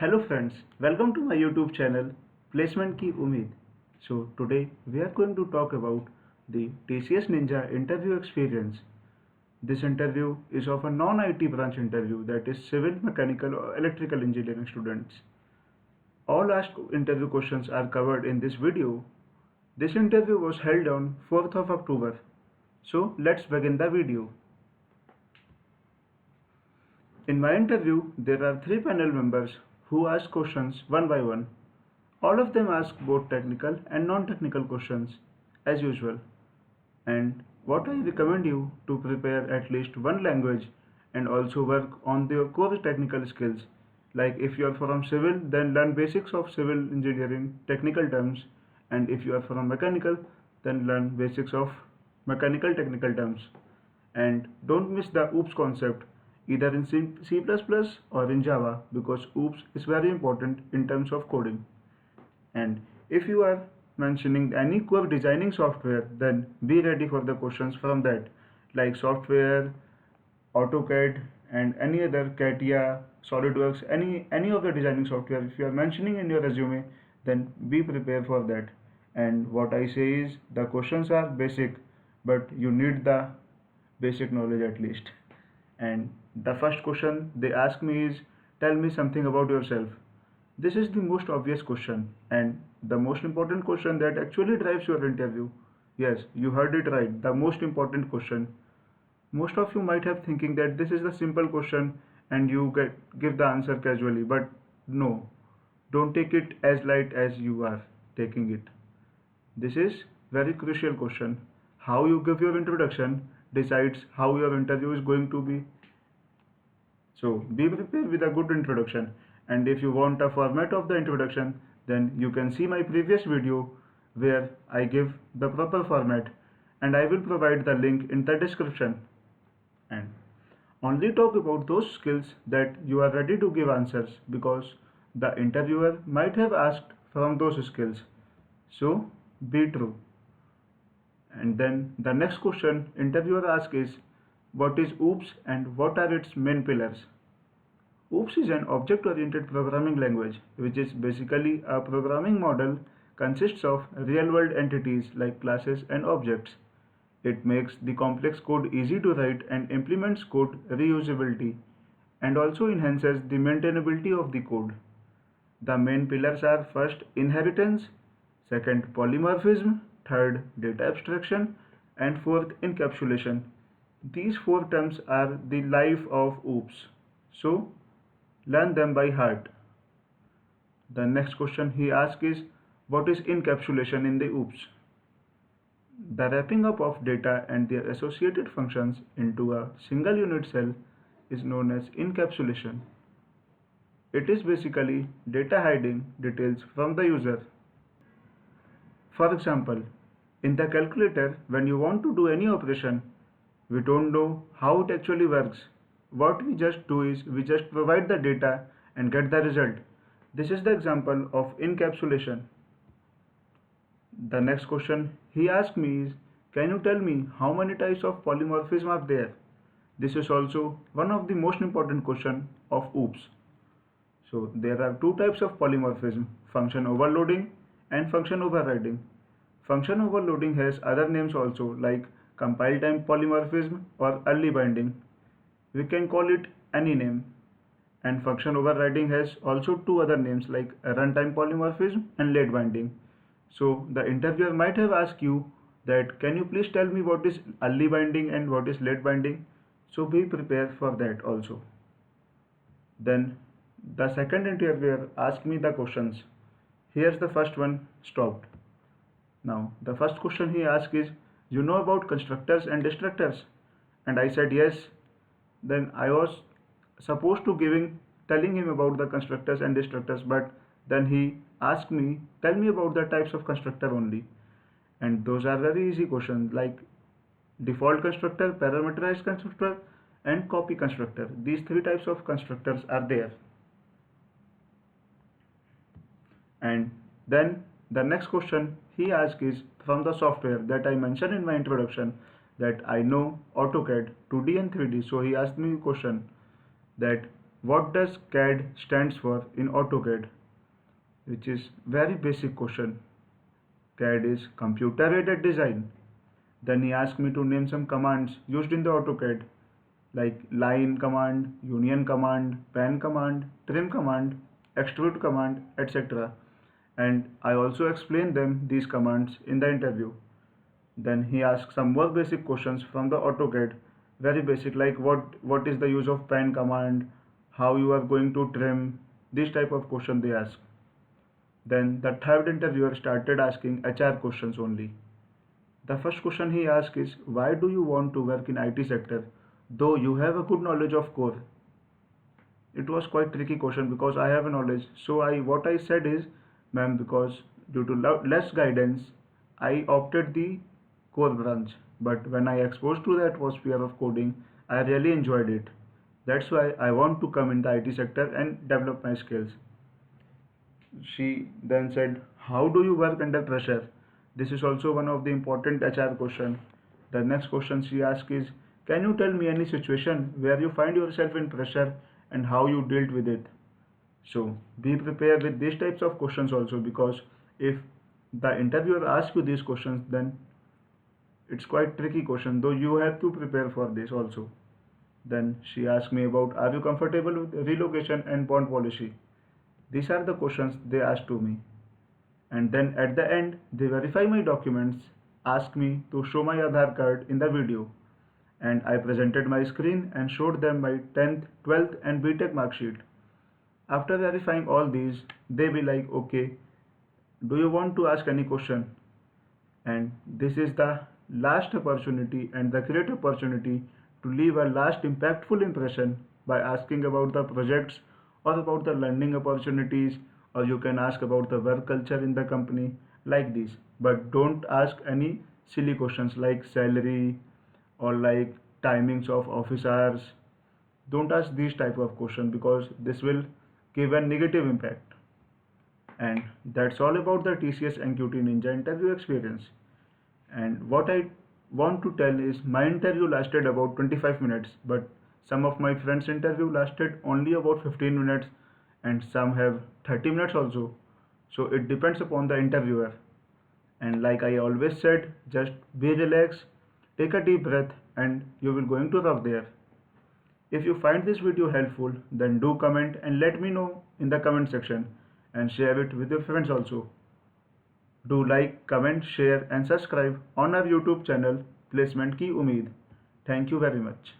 Hello friends, welcome to my YouTube channel Placement Ki Umeed. So today we are going to talk about the TCS Ninja interview experience. This interview is of a non-IT branch interview, that is civil, mechanical or electrical engineering students. All asked interview questions are covered in this video. This interview was held on 4th of October. So let's begin the video. In my interview, there are 3 panel members who ask questions one by one. All of them ask both technical and non-technical questions as usual. And what I recommend you to prepare at least one language and also work on your core technical skills. Like if you are from civil, then learn basics of civil engineering technical terms, and if you are from mechanical, then learn basics of mechanical technical terms. And don't miss the OOPS concept either in C++ or in Java, because OOPS is very important in terms of coding. And if you are mentioning any core designing software, then be ready for the questions from that, like software, AutoCAD, and any other CATIA, SolidWorks, any of the designing software. If you are mentioning in your resume, then be prepared for that. And what I say is the questions are basic, but you need the basic knowledge at least. And the first question they ask me is, tell me something about yourself. This is the most obvious question and the most important question that actually drives your interview. Yes, you heard it right, the most important question. Most of you might have thinking that this is the simple question and give the answer casually, but no, don't take it as light as you are taking it. This is very crucial question. How you give your introduction decides how your interview is going to be. So be prepared with a good introduction, and if you want a format of the introduction, then you can see my previous video where I give the proper format, and I will provide the link in the description. And only talk about those skills that you are ready to give answers, because the interviewer might have asked from those skills. So be true. And then the next question interviewer asks is, what is OOPS and what are its main pillars? OOPS is an object-oriented programming language, which is basically a programming model consists of real-world entities like classes and objects. It makes the complex code easy to write and implements code reusability, and also enhances the maintainability of the code. The main pillars are: first, inheritance; second, polymorphism; third, data abstraction; and fourth, encapsulation. These 4 terms are the life of OOPS. So, learn them by heart. The next question he asks is, what is encapsulation in the OOPS? The wrapping up of data and their associated functions into a single unit cell is known as encapsulation. It is basically data hiding details from the user. For example, in the calculator, when you want to do any operation, we don't know how it actually works. What we just do is we just provide the data and get the result. This is the example of encapsulation. The next question he asked me is, can you tell me how many types of polymorphism are there? This is also one of the most important question of OOPS. So there are 2 types of polymorphism: function overloading and function overriding. Function overloading has other names also, like compile time polymorphism or early binding. We can call it any name. And function overriding has also 2 other names, like runtime polymorphism and late binding. So the interviewer might have asked you that, can you please tell me what is early binding and what is late binding? So be prepared for that also. Then the second interviewer asked me the questions. Here's the first one stopped. Now the first question he asked is, you know about constructors and destructors? And I said yes. Then I was supposed to telling him about the constructors and destructors, but then he asked me, tell me about the types of constructor only. And those are very easy questions, like default constructor, parameterized constructor, and copy constructor. These 3 types of constructors are there. And then the next question he asked is from the software that I mentioned in my introduction, that I know AutoCAD 2D and 3D. So he asked me a question that, what does CAD stands for in AutoCAD, which is very basic question. CAD is computer aided design. Then he asked me to name some commands used in the AutoCAD like line command, union command, pan command, trim command, extrude command, etc. And I also explained them these commands in the interview. Then he asked some more basic questions from the AutoCAD, very basic like what is the use of pan command, how you are going to trim, this type of question they ask. Then the third interviewer started asking HR questions only. The first question he asked is why do you want to work in IT sector though you have a good knowledge of core? It was quite tricky question because I have a knowledge. So I what I said is, ma'am, because due to less guidance, I opted the core branch. But when I exposed to the atmosphere of coding, I really enjoyed it. That's why I want to come in the IT sector and develop my skills. She then said, how do you work under pressure? This is also one of the important HR question. The next question she asked is, can you tell me any situation where you find yourself in pressure and how you dealt with it? So be prepared with these types of questions also, because if the interviewer asks you these questions, then it's quite tricky question, though you have to prepare for this also. Then she asked me about, are you comfortable with relocation and bond policy? These are the questions they asked to me. And then at the end, they verify my documents, ask me to show my Aadhaar card in the video. And I presented my screen and showed them my 10th, 12th and BTech mark sheet. After verifying all these, they be like, okay, do you want to ask any question? And this is the last opportunity and the great opportunity to leave a last impactful impression by asking about the projects or about the learning opportunities, or you can ask about the work culture in the company like this. But don't ask any silly questions like salary or like timings of office hours. Don't ask these type of questions because this will give a negative impact. And that's all about the TCS NQT Ninja interview experience. And what I want to tell is my interview lasted about 25 minutes, but some of my friends' interview lasted only about 15 minutes and some have 30 minutes also. So it depends upon the interviewer. And like I always said, just be relaxed, take a deep breath, and you will going to rock there. If you find this video helpful, then do comment and let me know in the comment section and share it with your friends also. Do like, comment, share and subscribe on our YouTube channel Placement Ki Umeed. Thank you very much.